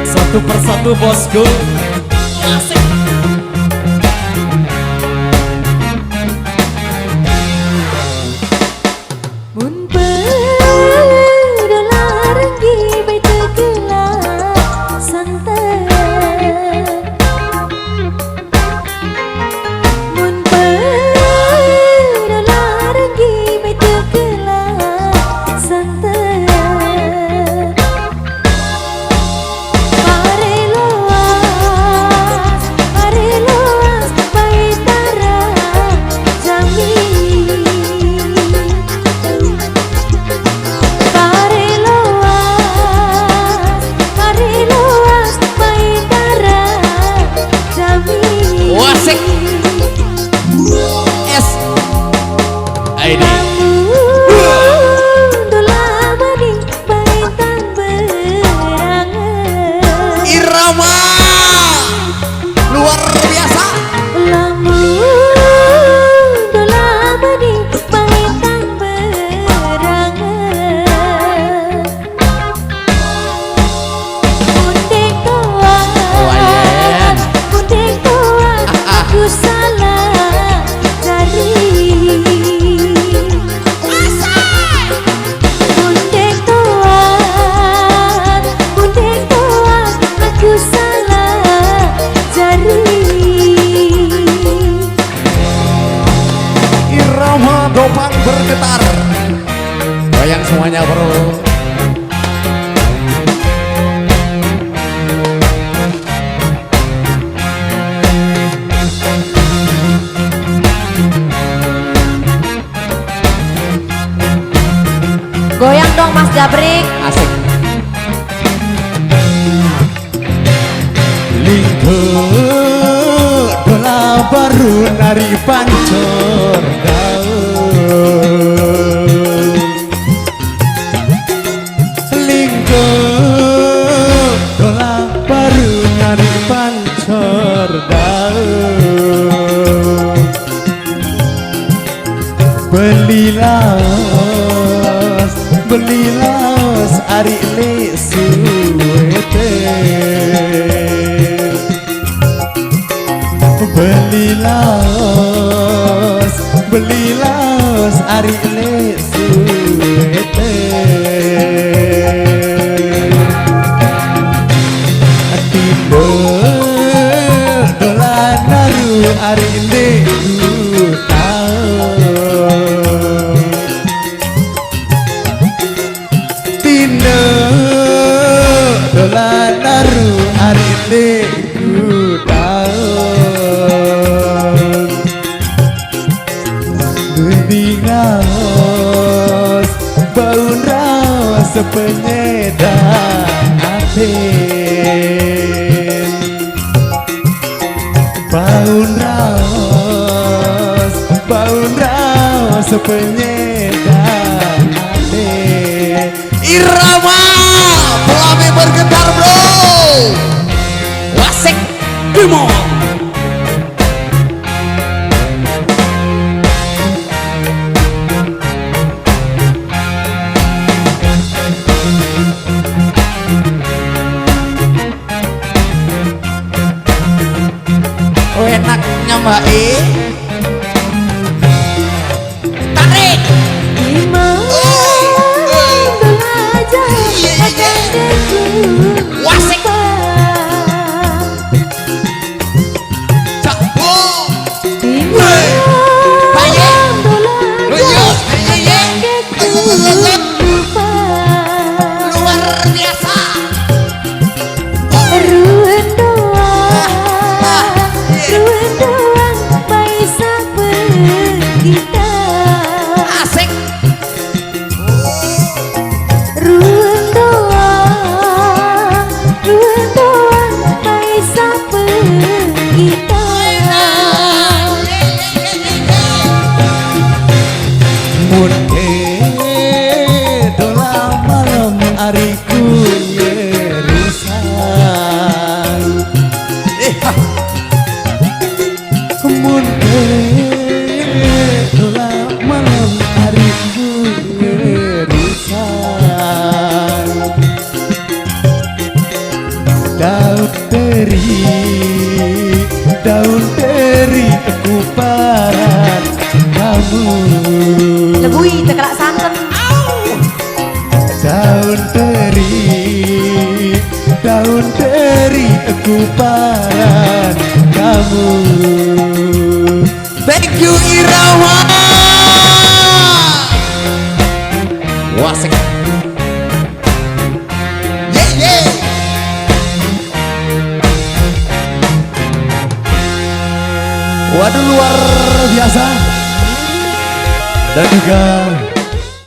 Satu persatu bosku. Asik. Irama luar biasa. Domang bergetar, goyang semuanya bro. Goyang dong Mas Jabrik. Asik. Lingko dola baru nari pancor Lingko dola baru nari pancor Belilas ari lesu Belilas ari lesu Tindo dolan naru ari ndeku Tindo dolan naru ari ndeku Bendingas baun rasa penyedap atin baun rasa penyedap atin. Irama pelami bergetar bro. Wasik Bimo. Enaknya Mbak E. Tarik. Wasik. Cakbo. Baye. Luyus. Luar biasa. Ruin doang, baisa daun teri kuparan kamu. Lebui tekelak santen. Daun teri kuparan kamu. Thank you Irawan. Wasik. Yeah. Waduh luar biasa. Dan juga